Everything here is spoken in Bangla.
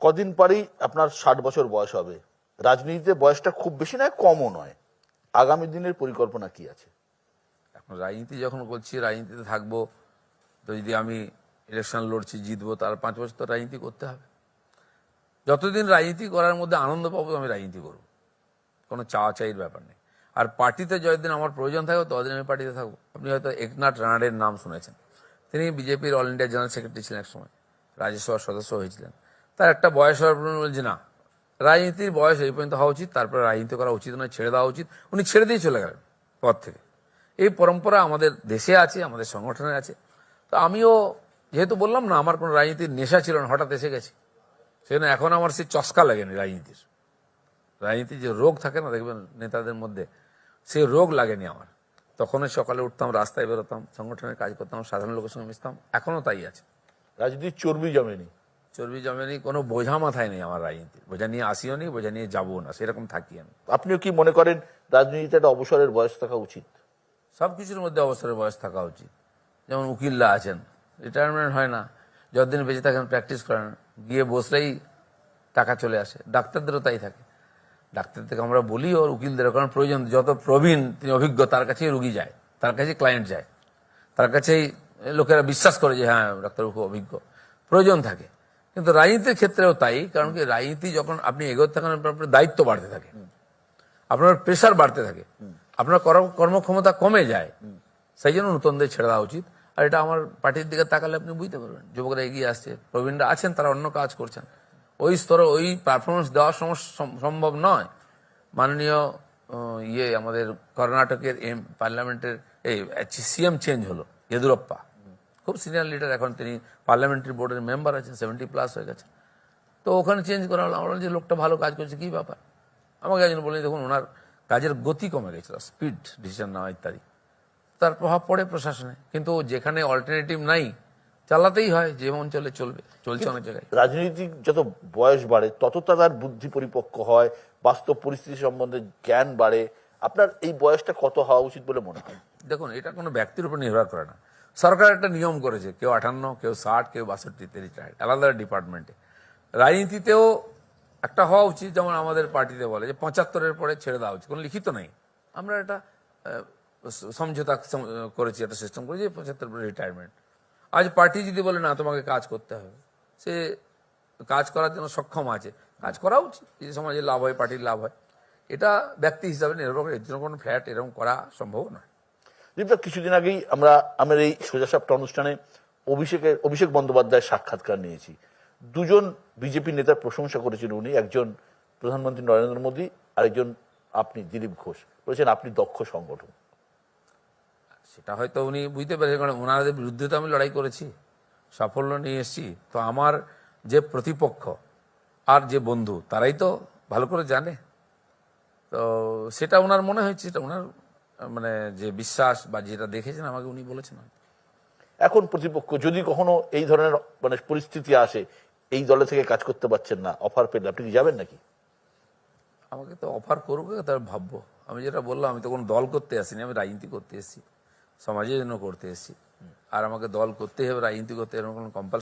কদিন পরেই আপনার 60 বছর বয়স হবে। রাজনীতিতে বয়সটা খুব বেশি নয়, কমও নয়। আগামী দিনের পরিকল্পনা কি আছে? এখন রাজনীতি যখন করছি, রাজনীতিতে থাকবো, তো যদি আমি ইলেকশন লড়ছি, জিতবো, তার 5 বছর তো রাজনীতি করতে হবে। যতদিন রাজনীতি করার মধ্যে আনন্দ পাবো আমি রাজনীতি করব, কোনো চাওয়া চাইর ব্যাপার নেই। আর পার্টিতে যতদিন আমার প্রয়োজন থাকবে ততদিন আমি পার্টিতে থাকবো। আপনি হয়তো একনাথ রানাডের নাম শুনেছেন। তিনি বিজেপির অল ইন্ডিয়া জেনারেল সেক্রেটারি ছিলেন, এক সময় রাজ্যসভার সদস্য হয়েছিলেন। তার একটা বয়স হওয়ার পর বলছে না, রাজনীতির বয়স এই পর্যন্ত হওয়া উচিত, তারপরে রাজনীতি করা উচিত নয়, ছেড়ে দেওয়া উচিত। উনি ছেড়ে দিয়ে চলে গেলেন পদ থেকে। এই পরম্পরা আমাদের দেশে আছে, আমাদের সংগঠনে আছে। তো আমিও যেহেতু বললাম না, আমার কোনো রাজনীতির নেশা ছিল না, হঠাৎ এসে গেছি, সেজন্য এখন আমার সেই চস্কা লাগেনি রাজনীতির। রাজনীতির যে রোগ থাকে না, দেখবেন নেতাদের মধ্যে, সেই রোগ লাগেনি আমার। তখনই সকালে উঠতাম, রাস্তায় বেরোতাম, সংগঠনের কাজ করতাম, সাধারণ লোকের সঙ্গে মিশতাম, এখনও তাই আছে। রাজনীতির চর্বি জমেনি? চর্বি জমেনি, কোনো বোঝা মাথায় নেই আমার রাজনীতি। বোঝা নিয়ে আসিও নি, বোঝা নিয়ে যাবো না, সেরকম থাকি আমি। আপনিও কি মনে করেন রাজনীতিতে একটা অবসরের বয়স থাকা উচিত? সব কিছুর মধ্যে অবসরের বয়স থাকা উচিত। যেমন উকিলরা আছেন, রিটায়ারমেন্ট হয় না, যতদিন বেঁচে থাকেন প্র্যাকটিস করেন, গিয়ে বসলেই টাকা চলে আসে। ডাক্তারদেরও তাই থাকে। ডাক্তার থেকে আমরা বলি ওর উকিলদের, কারণ প্রয়োজন, যত প্রবীণ তিনি অভিজ্ঞ, তার কাছেই রুগী যায়, তার কাছেই ক্লায়েন্ট যায়, তার কাছেই লোকেরা বিশ্বাস করে যে হ্যাঁ ডাক্তারবাবু খুব অভিজ্ঞ, প্রয়োজন থাকে। কিন্তু রাজনীতির ক্ষেত্রেও তাই, কারণ কি রাজনীতি যখন আপনি এগোতে থাকেন, আপনার দায়িত্ব বাড়তে থাকে, আপনার প্রেশার বাড়তে থাকে, আপনার কর্মক্ষমতা কমে যায়। সেই জন্য নতুনদের ছেড়ে দেওয়া উচিত। আর এটা আমার পার্টির দিকে তাকালে আপনি বুঝতে পারবেন, যুবকরা এগিয়ে আসছে, প্রবীণরা আছেন, তারা অন্য কাজ করছেন। ওই স্তরে ওই পারফরমেন্স দেওয়া সম্ভব নয়। মাননীয় আমাদের কর্ণাটকের পার্লামেন্টের এই সিএম চেঞ্জ হলো, ইয়েদুরাপ্পা, খুব সিনিয়র লিডার, এখন তিনি পার্লামেন্টারি বোর্ডের মেম্বার আছেন, 70+ হয়ে গেছে। তো ওখানে চেঞ্জ করা হলো। আমরা যে লোকটা ভালো কাজ করছে, কি ব্যাপার? আমাকে একজন বলেন, দেখুন ওনার কাজের গতি কমে গেছিল, স্পিড, ডিসিশন নেওয়া ইত্যাদি, তার প্রভাব পড়ে প্রশাসনে। কিন্তু যেখানে অল্টারনেটিভ নাই, চালাতেই হয়, যে অঞ্চলে চলবে, চলছে অনেক জায়গায়। রাজনীতিক যত বয়স বাড়ে তত তার বুদ্ধি পরিপক্ক হয়, বাস্তব পরিস্থিতি সম্বন্ধে জ্ঞান বাড়ে। আপনার এই বয়সটা কত হওয়া উচিত বলে মনে হয়? দেখুন, এটা কোনো ব্যক্তির উপর নির্ভর করে না। সরকার একটা নিয়ম করেছে, কেউ 58, কেউ 60, কেউ 62-তে রিটায়ার্ড, আলাদা ডিপার্টমেন্টে। রাজনীতিতেও একটা হওয়া উচিত, যেমন আমাদের পার্টিতে বলে যে 75-এর পরে ছেড়ে দেওয়া উচিত, কোনো লিখিত নেই। আমরা এটা সমঝোতা করেছি, একটা সিস্টেম করেছি 75 পরে রিটায়ারমেন্ট। আজ পার্টি যদি বলে না তোমাকে কাজ করতে হবে, সে কাজ করার জন্য সক্ষম আছে, কাজ করা উচিত, যদি সমাজে লাভ হয়, পার্টির লাভ হয়। এটা ব্যক্তি হিসাবে নির্ভর করে, এর জন্য কোনো ফ্ল্যাট এরকম করা সম্ভব নয়। দীপদা, কিছুদিন আগেই আমরা আমার এই সোজাসাপটা অনুষ্ঠানে অভিষেক বন্দ্যোপাধ্যায়ের সাক্ষাৎকার নিয়েছি। দুজন বিজেপি নেতার প্রশংসা করেছেন উনি, একজন প্রধানমন্ত্রী নরেন্দ্র মোদী, আরেকজন আপনি দিলীপ ঘোষ। বলেছেন আপনি দক্ষ সংগঠক। সেটা হয়তো উনি বুঝতে পেরেছেন, কারণ ওনাদের বিরুদ্ধে তো আমি লড়াই করেছি, সাফল্য নিয়ে এসেছি। তো আমার যে প্রতিপক্ষ আর যে বন্ধু, তারাই তো ভালো করে জানে। তো সেটা ওনার মনে হয়েছে, সেটা ওনার মানে যে বিশ্বাস বা যেটা দেখেছেন আমাকে উনি বলেছেন। এখন প্রতিপক্ষ যদি কখনো এই ধরনের মানে পরিস্থিতি আসে, এই দলে থেকে কাজ করতে পারছেন না, অফার পেলে আপনি কি যাবেন নাকি? আমাকে তো অফার করবে, তার ভাববো। আমি যেটা বললাম, আমি তো কোনো দল করতে আসিনি, আমি রাজনীতি করতে এসেছি, সমাজের জন্য করতে এসেছি। আর আমাকে দল করতেই হবে, রাজনীতি করতে, এরকম কোনো কম্পালসারি